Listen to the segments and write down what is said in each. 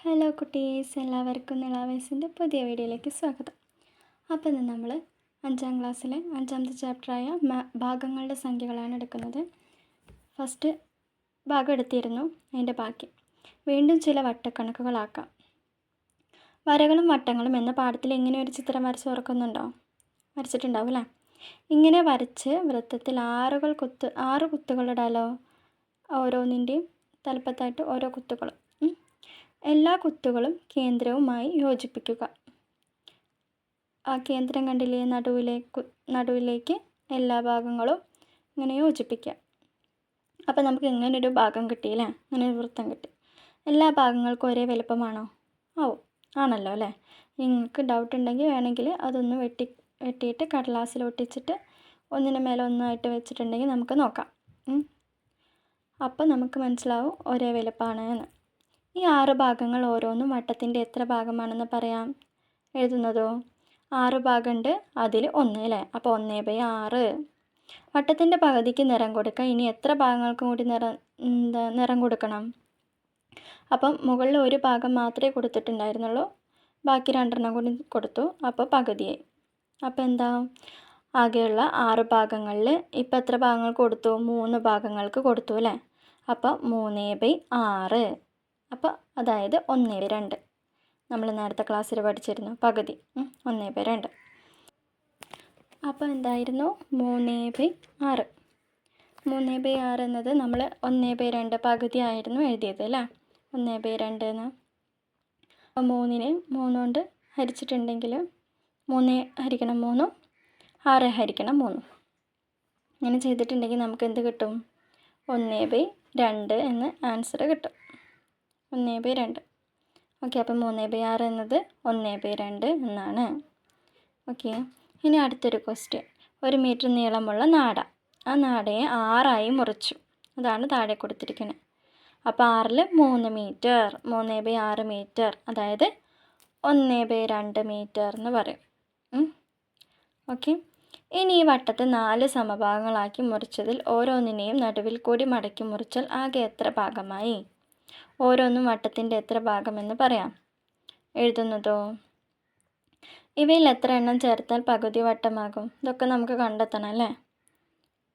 Hello കുട്ടീസ്, എല്ലാവർക്കും നിളാവേസിൻ്റെ പുതിയ വീഡിയോയിലേക്ക് സ്വാഗതം. അപ്പോൾ ഇന്ന് നമ്മൾ 5ാം ക്ലാസ്സിലെ 5ാമത്തെ ചാപ്റ്ററായ ഭാഗങ്ങളുടെ സംഖ്യകളാണ് എടുക്കുന്നത്. ഫസ്റ്റ് ഭാഗം എടുത്തിരുന്നു, അതിൻ്റെ ബാക്കി വീണ്ടും ചില വട്ടക്കണക്കുകളാക്കാം. വരകളും വട്ടങ്ങളും എന്ന പാഠത്തിൽ ഇങ്ങനെ ഒരു ചിത്രം വരച്ച് ഓർക്കുന്നുണ്ടോ? വരച്ചിട്ടുണ്ടാവും അല്ലേ? ഇങ്ങനെ വരച്ച് വൃത്തത്തിൽ 6 കുത്തുകളിടാലോ. ഓരോന്നിൻ്റെയും തലപ്പത്തായിട്ട് ഓരോ കുത്തുകൾ. എല്ലാ കുത്തുകളും കേന്ദ്രവുമായി യോജിപ്പിക്കുക. ആ കേന്ദ്രം കണ്ടില്ലേ, നടുവിലേക്ക് എല്ലാ ഭാഗങ്ങളും ഇങ്ങനെ യോജിപ്പിക്കുക. അപ്പോൾ നമുക്ക് ഇങ്ങനൊരു ഭാഗം കിട്ടിയില്ലേ, ഇങ്ങനെ ഒരു വൃത്തം കിട്ടി. എല്ലാ ഭാഗങ്ങൾക്കും ഒരേ വലുപ്പമാണോ? ആണല്ലോ അല്ലേ? നിങ്ങൾക്ക് ഡൗട്ട് ഉണ്ടെങ്കിൽ വേണമെങ്കിൽ അതൊന്ന് വെട്ടിയിട്ട് കടലാസിൽ ഒട്ടിച്ചിട്ട് ഒന്നിന് മേലെ ഒന്നായിട്ട് വെച്ചിട്ടുണ്ടെങ്കിൽ നമുക്ക് നോക്കാം. അപ്പോൾ നമുക്ക് മനസ്സിലാവും ഒരേ വലുപ്പമാണ് എന്ന്. ഈ 6 ഭാഗങ്ങൾ ഓരോന്നും വട്ടത്തിൻ്റെ എത്ര ഭാഗമാണെന്ന് പറയാം. എഴുതുന്നതോ 6 ഭാഗമുണ്ട്, അതിൽ 1 അല്ലേ? അപ്പോൾ 1/6. വട്ടത്തിൻ്റെ പകുതിക്ക് നിറം കൊടുക്കുക. ഇനി എത്ര ഭാഗങ്ങൾക്കും കൂടി നിറം കൊടുക്കണം? അപ്പം മുകളിൽ ഒരു ഭാഗം മാത്രമേ കൊടുത്തിട്ടുണ്ടായിരുന്നുള്ളൂ, ബാക്കി 2 കൂടി കൊടുത്തു, അപ്പോൾ പകുതിയായി. അപ്പോൾ എന്താ, ആകെയുള്ള 6 ഭാഗങ്ങളിൽ ഇപ്പം എത്ര ഭാഗങ്ങൾക്ക് കൊടുത്തു? 3 ഭാഗങ്ങൾക്ക് കൊടുത്തു അല്ലേ? അപ്പോൾ 3/6. അപ്പോൾ അതായത് 1/2. നമ്മൾ നേരത്തെ ക്ലാസ്സിൽ പഠിച്ചിരുന്നു പകുതി, 1/2. അപ്പോൾ എന്തായിരുന്നു? 3/6. 3/6 എന്നത് നമ്മൾ 1/2 പകുതി ആയിരുന്നു എഴുതിയത് അല്ലേ? 1/2 എന്ന്. അപ്പോൾ 3നെ 3 കൊണ്ട് ഹരിച്ചിട്ടുണ്ടെങ്കിൽ 3 ഹരിക്കണം 3, 6 ഹരിക്കണം 3. ഇങ്ങനെ ചെയ്തിട്ടുണ്ടെങ്കിൽ നമുക്ക് എന്ത് കിട്ടും? 1/2 എന്ന് ആൻസർ കിട്ടും. 1/2. ഓക്കെ, അപ്പം 3/6 എന്നത് 1/2 എന്നാണ്. ഓക്കെ, ഇനി അടുത്തൊരു ക്വസ്റ്റ്യൻ. 1 മീറ്റർ നീളമുള്ള നാട. ആ നാടയെ 6ആയി മുറിച്ചു. അതാണ് താഴെ കൊടുത്തിരിക്കുന്നത്. അപ്പോൾ 6ൽ 3 മീറ്റർ, 3/6 മീറ്റർ, അതായത് 1/2 മീറ്റർ എന്ന് പറയും. ഓക്കെ, ഇനി ഈ വട്ടത്തെ 4 സമഭാഗങ്ങളാക്കി മുറിച്ചതിൽ ഓരോന്നിനെയും നടുവിൽ കൂടി മടക്കി മുറിച്ചാൽ ആകെ എത്ര ഭാഗമായി? ഓരോന്നും വട്ടത്തിൻ്റെ എത്ര ഭാഗമെന്ന് പറയാം. എഴുതുന്നതോ ഇവയിൽ എത്ര എണ്ണം ചേർത്താൽ പകുതി വട്ടമാകും? ഇതൊക്കെ നമുക്ക് കണ്ടെത്തണം അല്ലേ?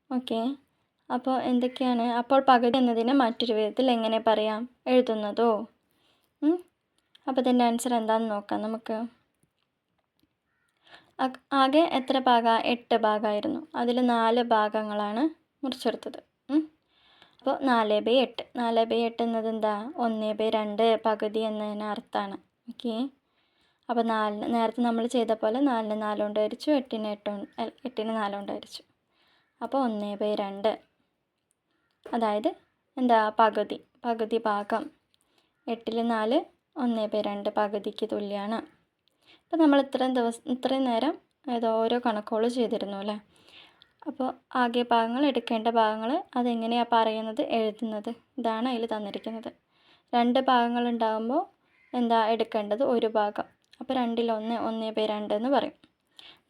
ഓക്കെ, അപ്പോൾ എന്തൊക്കെയാണ്? അപ്പോൾ പകുതി എന്നതിനെ മറ്റൊരു വിധത്തിൽ എങ്ങനെ പറയാം? എഴുതുന്നതോ അപ്പോൾ ഇതിൻ്റെ ആൻസർ എന്താണെന്ന് നോക്കാം നമുക്ക്. ആകെ എത്ര ഭാഗം? 8 ഭാഗമായിരുന്നു. അതിൽ 4 ഭാഗങ്ങളാണ് മുറിച്ചെടുത്തത്. അപ്പോൾ 4/8. 4/8 എന്നത് എന്താ? 1/2 പകുതി എന്നതിന് അർത്ഥമാണ്. ഓക്കെ, അപ്പോൾ 4 നേരത്തെ നമ്മൾ ചെയ്ത പോലെ 4നെ 4 കൊണ്ട് ഹരിച്ചു, 8നെ 4 കൊണ്ട് ഹരിച്ചു. അപ്പോൾ 1/2, അതായത് എന്താ? പകുതി ഭാഗം. 8ൽ 4, 1/2 പകുതിക്ക് തുല്യമാണ്. അപ്പോൾ നമ്മൾ ഇത്രയും നേരം ഓരോ കണക്കുകൾ ചെയ്തിരുന്നു അല്ലേ? അപ്പോൾ ആകെ ഭാഗങ്ങൾ, എടുക്കേണ്ട ഭാഗങ്ങൾ, അതെങ്ങനെയാണ് പറയുന്നത്, എഴുതുന്നത്. ഇതാണ് അതിൽ തന്നിരിക്കുന്നത്. 2 ഭാഗങ്ങൾ ഉണ്ടാകുമ്പോൾ എന്താ എടുക്കേണ്ടത്? 1 ഭാഗം. അപ്പോൾ 2ൽ 1, 1/2 എന്ന് പറയും.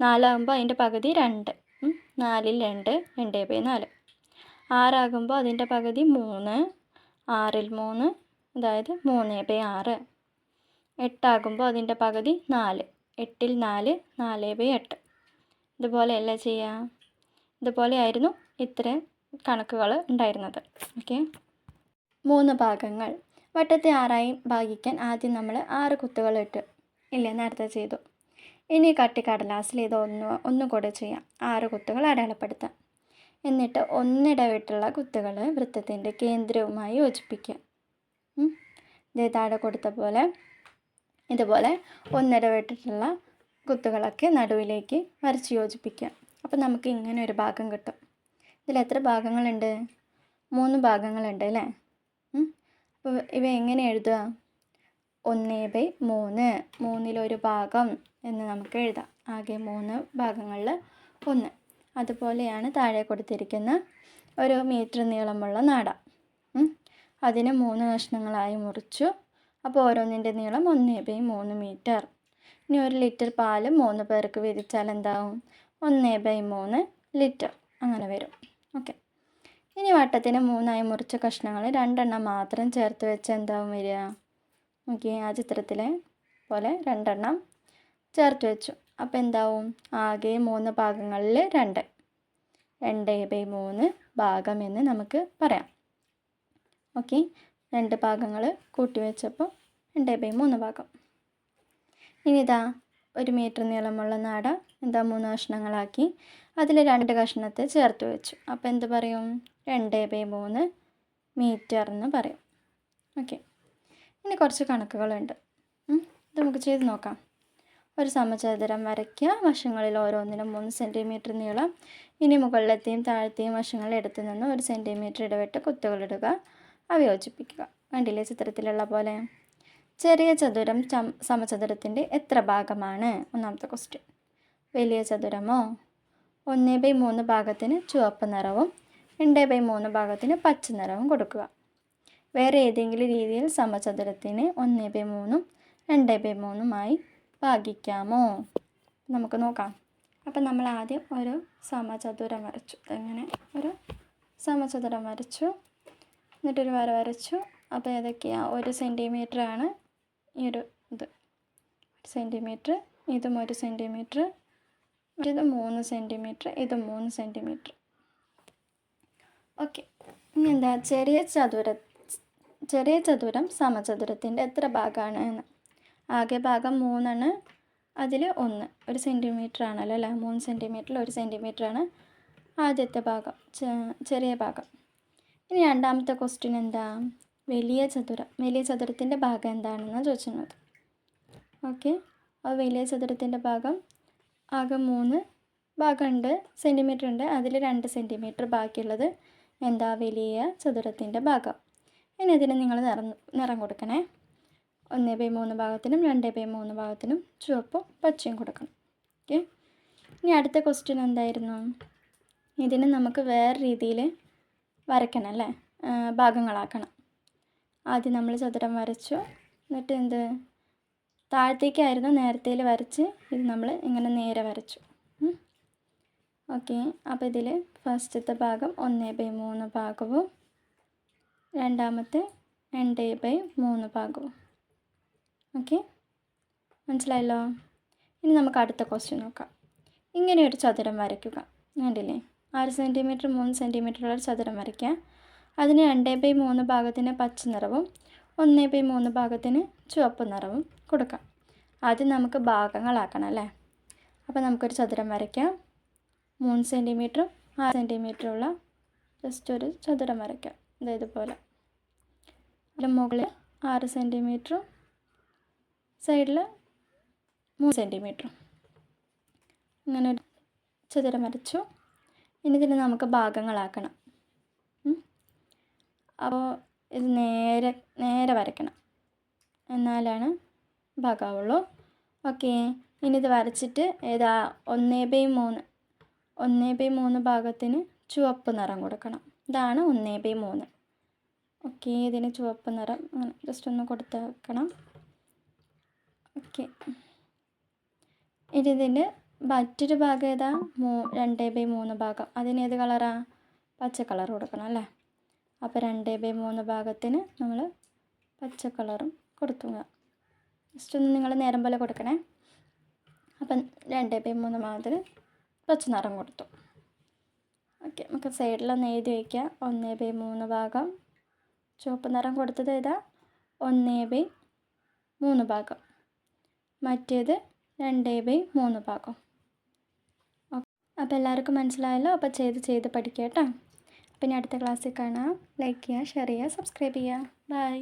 4 ആകുമ്പോൾ അതിൻ്റെ പകുതി 2, 4ൽ 2, 2/4. 6 ആകുമ്പോൾ അതിൻ്റെ പകുതി 3, 6ൽ 3, അതായത് 3/6. 8 ആകുമ്പോൾ അതിൻ്റെ പകുതി 4, 8ൽ 4, 4/8. ഇതുപോലെയല്ല ചെയ്യുക. ഇതുപോലെയായിരുന്നു ഇത്രയും കണക്കുകൾ ഉണ്ടായിരുന്നത്. ഓക്കെ, 3 ഭാഗങ്ങൾ. വട്ടത്തെ 6ആയി ഭാഗിക്കാൻ ആദ്യം നമ്മൾ 6 കുത്തുകൾ ഇട്ട് ഇല്ലേ, നേരത്തെ ചെയ്തു. ഇനി കടലാസിൽ ഇത് ഒന്നും കൂടെ ചെയ്യാം. 6 കുത്തുകൾ അടയാളപ്പെടുത്താം. എന്നിട്ട് ഒന്നിടവിട്ടുള്ള കുത്തുകൾ വൃത്തത്തിൻ്റെ കേന്ദ്രവുമായി യോജിപ്പിക്കുക. ഇത് താഴെ കൊടുത്ത പോലെ ഇതുപോലെ ഒന്നിടവിട്ടിട്ടുള്ള കുത്തുകളൊക്കെ നടുവിലേക്ക് വരച്ച് യോജിപ്പിക്കുക. അപ്പോൾ നമുക്ക് ഇങ്ങനെ ഒരു ഭാഗം കിട്ടും. ഇതിൽ എത്ര ഭാഗങ്ങളുണ്ട്? 3 ഭാഗങ്ങളുണ്ട് അല്ലേ? അപ്പോൾ ഇവ എങ്ങനെ എഴുതുക? 1/3, 3ൽ1 ഭാഗം എന്ന് നമുക്ക് എഴുതാം. ആകെ 3 ഭാഗങ്ങളിൽ 1. അതുപോലെയാണ് താഴെ കൊടുത്തിരിക്കുന്ന 1 മീറ്റർ നീളമുള്ള നാട. അതിനെ 3 കഷ്ണങ്ങളായി മുറിച്ചു. അപ്പോൾ ഓരോന്നിൻ്റെ നീളം 1/3 മീറ്റർ. ഇനി 1 ലിറ്റർ പാൽ 3 പേർക്ക് വീതിച്ചാൽ എന്താവും? 1/3 ലിറ്റർ അങ്ങനെ വരും. ഓക്കെ, ഇനി വട്ടത്തിന് 3ആയി മുറിച്ച കഷ്ണങ്ങൾ 2 മാത്രം ചേർത്ത് വെച്ച് എന്താവും വരിക? ഓക്കെ, ആ ചിത്രത്തിലെ പോലെ 2 ചേർത്ത് വെച്ചു. അപ്പോൾ എന്താവും? ആകെ 3 ഭാഗങ്ങളിൽ 2 2/3 ഭാഗം എന്ന് നമുക്ക് പറയാം. ഓക്കെ, 2 ഭാഗങ്ങൾ കൂട്ടി വെച്ചപ്പോൾ 2/3 ഭാഗം. ഇനി ഇതാ 1 മീറ്റർ നീളമുള്ള നാട 3 കഷ്ണങ്ങളാക്കി അതിൽ 2 കഷ്ണത്തെ ചേർത്ത് വെച്ചു. അപ്പോൾ എന്ത് പറയും? 2/3 മീറ്റർ എന്ന് പറയും. ഓക്കെ, ഇനി കുറച്ച് കണക്കുകളുണ്ട്. ഇത് നമുക്ക് ചെയ്ത് നോക്കാം. ഒരു സമചതുരം വരയ്ക്കുക. വശങ്ങളിൽ ഓരോന്നിനും 3 സെൻറ്റിമീറ്റർ നീളം. ഇനി മുകളിലത്തെയും താഴത്തെയും വശങ്ങളിൽ എടുത്തു നിന്ന് 1 സെൻറ്റിമീറ്റർ ഇടവിട്ട് കുത്തുകളിടുക. അവ യോജിപ്പിക്കുക. കണ്ടില്ലേ ചിത്രത്തിലുള്ള പോലെ? ചെറിയ ചതുരം സമചതുരത്തിൻ്റെ എത്ര ഭാഗമാണ്? ഒന്നാമത്തെ ക്വസ്റ്റ്യൻ. വലിയ ചതുരമോ? 1/3 ഭാഗത്തിന് ചുവപ്പ് നിറവും 2/3 ഭാഗത്തിന് പച്ച നിറവും കൊടുക്കുക. വേറെ ഏതെങ്കിലും രീതിയിൽ സമചതുരത്തിന് 1/3 2/3 ഭാഗിക്കാമോ? നമുക്ക് നോക്കാം. അപ്പം നമ്മൾ ആദ്യം ഒരു സമചതുരം വരച്ചു. അങ്ങനെ ഒരു സമചതുരം വരച്ചു, എന്നിട്ടൊരു വര വരച്ചു. അപ്പോൾ ഏതൊക്കെയാണ്? 1 സെൻറ്റിമീറ്റർ ആണ് ഈ ഒരു ഇത്, 1 സെൻറ്റിമീറ്റർ, ഇതും 1 സെൻറ്റിമീറ്റർ, ഇത് 3 സെൻറ്റിമീറ്റർ, ഇതും 3 സെൻറ്റിമീറ്റർ. ഓക്കെ, ഇനി എന്താ? ചെറിയ ചതുരം സമചതുരത്തിൻ്റെ എത്ര ഭാഗമാണ് എന്ന്. ആകെ ഭാഗം 3 അതിൽ 1 സെൻറ്റിമീറ്റർ ആണല്ലോ അല്ലേ? 3 സെൻറ്റിമീറ്ററിൽ 1 സെൻറ്റിമീറ്റർ ആണ് ആദ്യത്തെ ഭാഗം, ചെറിയ ഭാഗം. ഇനി രണ്ടാമത്തെ ക്വസ്റ്റ്യൻ എന്താ? വലിയ ചതുരത്തിൻ്റെ ഭാഗം എന്താണെന്നാണ് ചോദിച്ചിരുന്നത്. ഓക്കെ, അപ്പോൾ വലിയ ചതുരത്തിൻ്റെ ഭാഗം ആകെ 3 ഭാഗമുണ്ട്, സെൻറ്റിമീറ്റർ ഉണ്ട്. അതിൽ 2 സെൻറ്റിമീറ്റർ ബാക്കിയുള്ളത് എന്താ? വലിയ ചതുരത്തിൻ്റെ ഭാഗം. ഇനി ഇതിന് നിങ്ങൾ നിറം കൊടുക്കണേ. 1/3 ഭാഗത്തിനും 2/3 ഭാഗത്തിനും ചുവപ്പും പച്ചയും കൊടുക്കണം. ഓക്കെ, ഇനി അടുത്ത ക്വസ്റ്റ്യൻ എന്തായിരുന്നു? ഇതിന് നമുക്ക് വേറെ രീതിയിൽ വരയ്ക്കണം അല്ലേ? ഭാഗങ്ങളാക്കണം. ആദ്യം നമ്മൾ ചതുരം വരച്ചു, എന്നിട്ട് എന്ത്? താഴത്തേക്കായിരുന്നു നേരത്തേൽ വരച്ച്, ഇത് നമ്മൾ ഇങ്ങനെ നേരെ വരച്ചു. ഓക്കെ, അപ്പോൾ ഇതിൽ ഫസ്റ്റത്തെ ഭാഗം 1/3 ഭാഗവും രണ്ടാമത്തെ 2/3 ഭാഗവും. ഓക്കെ, മനസ്സിലായല്ലോ? ഇനി നമുക്ക് അടുത്ത ക്വസ്റ്റ്യൻ നോക്കാം. ഇങ്ങനെ ഒരു ചതുരം വരയ്ക്കുക. കണ്ടില്ലേ? 6 സെൻറ്റിമീറ്റർ 3 സെൻറ്റിമീറ്ററുള്ള ഒരു ചതുരം വരയ്ക്കുക. അതിന് 2/3 ഭാഗത്തിന് പച്ച നിറവും 1/3 ഭാഗത്തിന് ചുവപ്പ് നിറവും കൊടുക്കാം. ആദ്യം നമുക്ക് ഭാഗങ്ങളാക്കണം അല്ലേ? അപ്പോൾ നമുക്കൊരു ചതുരം വരയ്ക്കാം. 3 സെൻറ്റിമീറ്ററും 6 സെൻറ്റിമീറ്ററുള്ള ജസ്റ്റ് ഒരു ചതുരം വരയ്ക്കാം. ഇതേപോലെ അതിന് മുകളിൽ 6 സെൻറ്റിമീറ്ററും സൈഡിൽ 3 സെൻറ്റിമീറ്ററും ഇങ്ങനെ ഒരു ചതുരം വരച്ചു. ഇനി ഇതിന് നമുക്ക് ഭാഗങ്ങളാക്കണം. അപ്പോൾ ഇത് നേരെ വരയ്ക്കണം, എന്നാലാണ് ഭാഗമാവുള്ളൂ. ഓക്കെ, ഇനി ഇത് വരച്ചിട്ട് ഏതാ? 1/3 ഭാഗത്തിന് ചുവപ്പ് നിറം കൊടുക്കണം. ഇതാണ് 1/3. ഓക്കെ, ഇതിന് ചുവപ്പ് നിറം അങ്ങനെ ജസ്റ്റ് ഒന്ന് കൊടുത്ത് വെക്കണം. ഓക്കെ, ഇതിൻ്റെ മറ്റൊരു ഭാഗം ഏതാ? 2/3 ഭാഗം. അതിന് ഏത് കളറാണ്? പച്ച കളർ കൊടുക്കണം അല്ലേ? അപ്പോൾ 2/3 ഭാഗത്തിന് നമ്മൾ പച്ച കളറും കൊടുത്തു. ജസ്റ്റ് ഒന്ന് നിങ്ങൾ നേരം പോലെ കൊടുക്കണേ. അപ്പം 2/3 ഭാഗത്തിന് പച്ച നിറം കൊടുത്തു. ഓക്കെ, നമുക്ക് സൈഡിലൊന്ന് എഴുതി വയ്ക്കുക. 1/3 ഭാഗം ചുവപ്പ് നിറം കൊടുത്തത് ഏതാ? 1/3 ഭാഗം. മറ്റേത് 2/3 ഭാഗം. ഓക്കെ, അപ്പോൾ എല്ലാവർക്കും മനസ്സിലായല്ലോ? അപ്പോൾ ചെയ്ത് പഠിക്കുക കേട്ടോ. പിന്നെ അടുത്ത ക്ലാസ്സിൽ കാണാം. ലൈക്ക് ചെയ്യുക, ഷെയർ ചെയ്യുക, സബ്സ്ക്രൈബ് ചെയ്യുക. ബൈ.